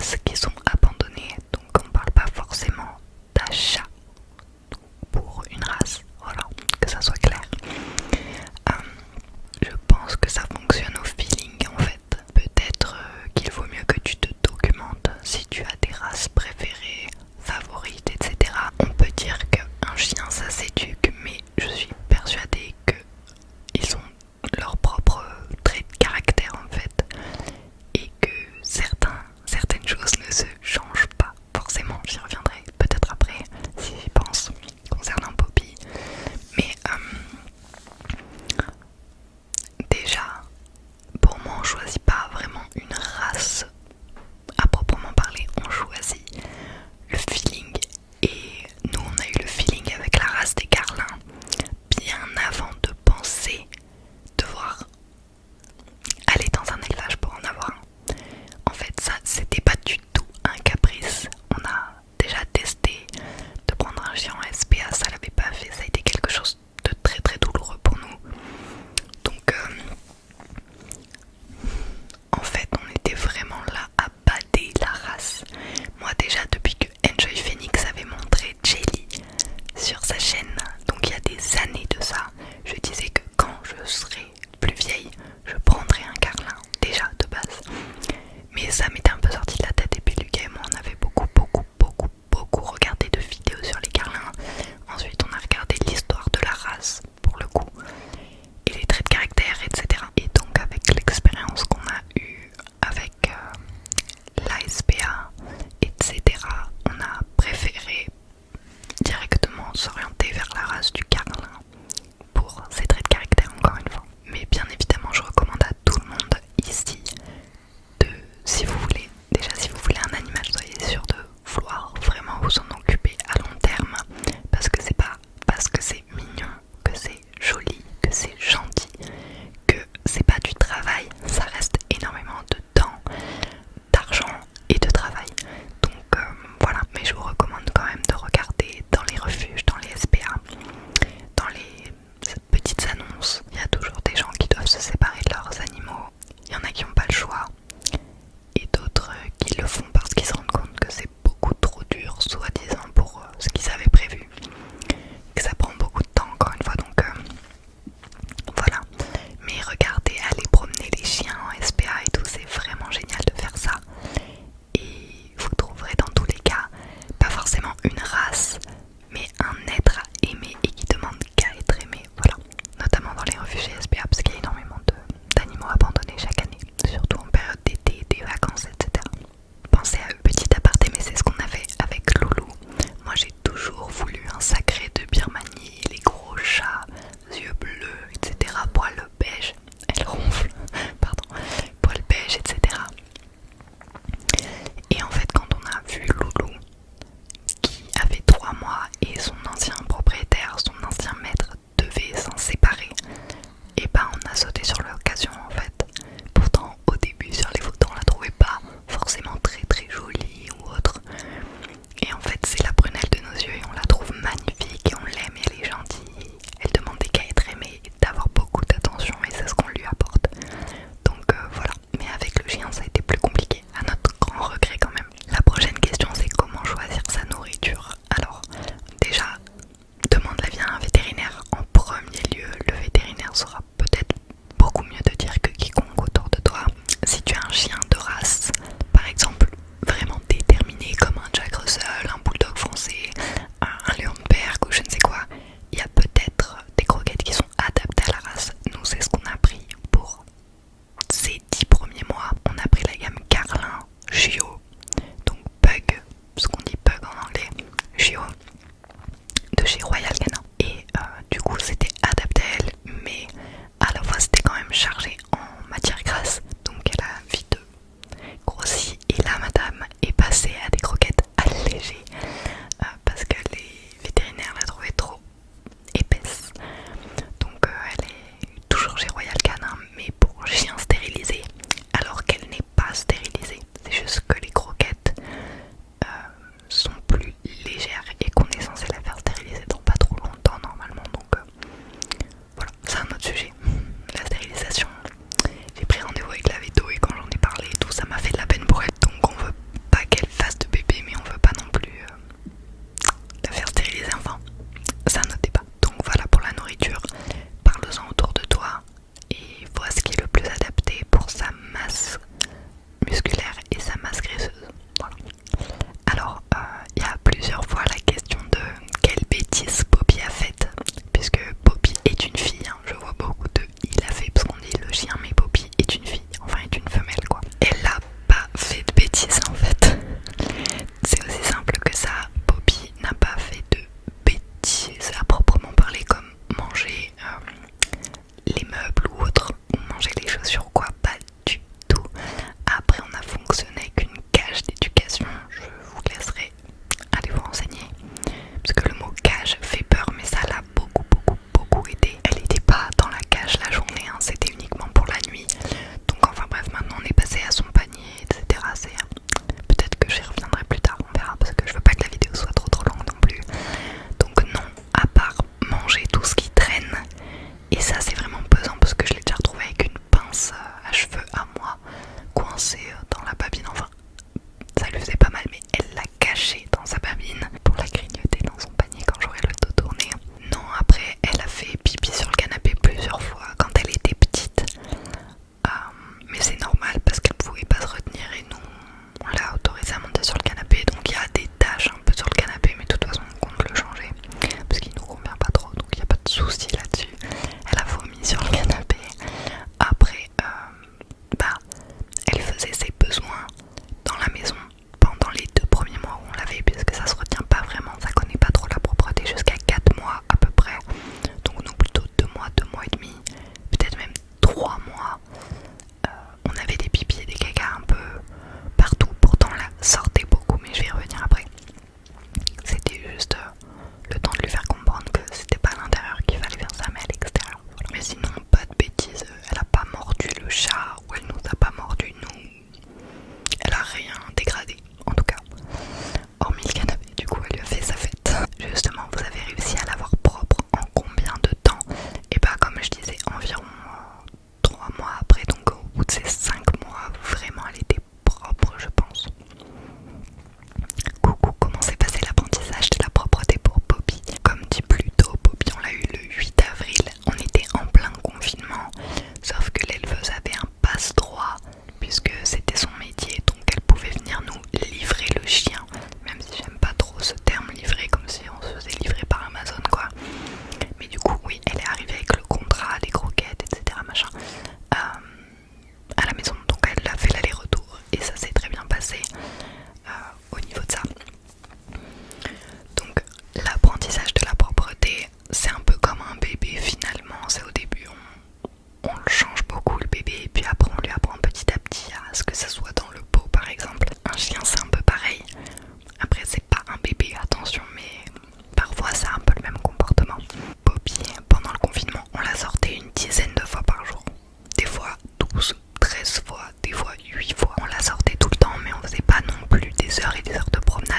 races qui sont abandonnées, donc on parle pas forcément d'achat pour une race, voilà, que ça soit clair. Je pense que ça fonctionne au feeling en fait. Peut-être qu'il vaut mieux que tu te documentes si tu as des races préférées, favorites, etc. On peut dire qu'un chien ça s'éduque, mais je suis persuadée qu'ils ont leur propre trait de caractère en fait, et que certaines choses ne se changent pas forcément. J'y reviendrai peut-être après si j'y pense concernant Poppy, mais déjà pour moi on choisit pas vraiment une race à proprement parler, on choisit le feeling, et nous on a eu le feeling avec la race des Carlins bien avant de penser devoir aller dans un élevage pour en avoir un. En fait ça c'était pas du tout un caprice, on a déjà testé de prendre un chien en SPA, ça l'avait pas fait, ça a été quelque chose de très très douloureux pour nous. Donc en fait on était vraiment là à bader la race. Moi déjà depuis que Enjoy Phoenix avait montré Jelly sur sa chaîne, donc il y a des années de ça, je disais que quand je serai plus vieille, je prendrai un Carlin, déjà de base. Mais ça m'était un peu sorti de la tête, et puis Lucas et moi on avait beaucoup regardé de vidéos sur les Carlins. Ensuite on a regardé l'histoire de la race pour le coup, et les traits de caractère, etc. Et donc avec l'expérience qu'on a eue avec l'ASPA, etc., on a préféré directement s'orienter vers la race du Carlin pour ses traits de caractère, encore une fois. Mais bien évidemment je recommande à tout le monde ici de, si vous voulez un animal, soyez sûr de vouloir vraiment vous en occuper à long terme, parce que c'est pas parce que c'est mignon, que c'est joli, que c'est gentil, que c'est pas du travail, ça reste énormément de temps, d'argent et de travail. Donc voilà, mais je vous recommande quand même de regarder dans les refuges, dans les SPA, dans les petites annonces. Il y a toujours des gens qui doivent se séparer de leurs animaux. Il y en a qui n'ont pas le choix, et d'autres qui le font parce qu'ils se rendent compte que c'est beaucoup trop dur, soi-disant, pour ce qu'ils avaient prévu, que ça prend beaucoup de temps, encore une fois. Donc voilà, mais regardez, allez promener les chiens en SPA et tout, c'est vraiment génial de faire ça. Et vous trouverez dans tous les cas pas forcément une race, mais un être à aimer et qui demande qu'à être aimé, voilà. Notamment dans les refuges SPA, parce qu'il y a énormément d'animaux abandonnés chaque année, surtout en période d'été, des vacances, etc. Pensez à eux. Petit aparté, mais c'est ce qu'on a fait avec Loulou. Moi j'ai toujours voulu un sacré de Birmanie, les gros chats, yeux bleus, etc. Poils beige, elle ronfle, pardon, poils beige, etc. Et en fait quand on a vu Loulou, qui avait 3 mois, et son ancien propriétaire, son ancien maître devait s'en séparer, et ben on a sauté sur l'occasion en fait. Pourtant au début sur les photos on la trouvait pas forcément très très jolie ou autre, et en fait c'est la prunelle de nos yeux et on la trouve magnifique et on l'aime, et elle est gentille, elle demandait qu'à être aimée et d'avoir beaucoup d'attention, et c'est ce qu'on lui apporte. Donc voilà, mais avec le chien ça a été plus compliqué, à notre grand regret quand même. La prochaine question c'est comment choisir sa nourriture. Alors déjà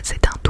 c'était un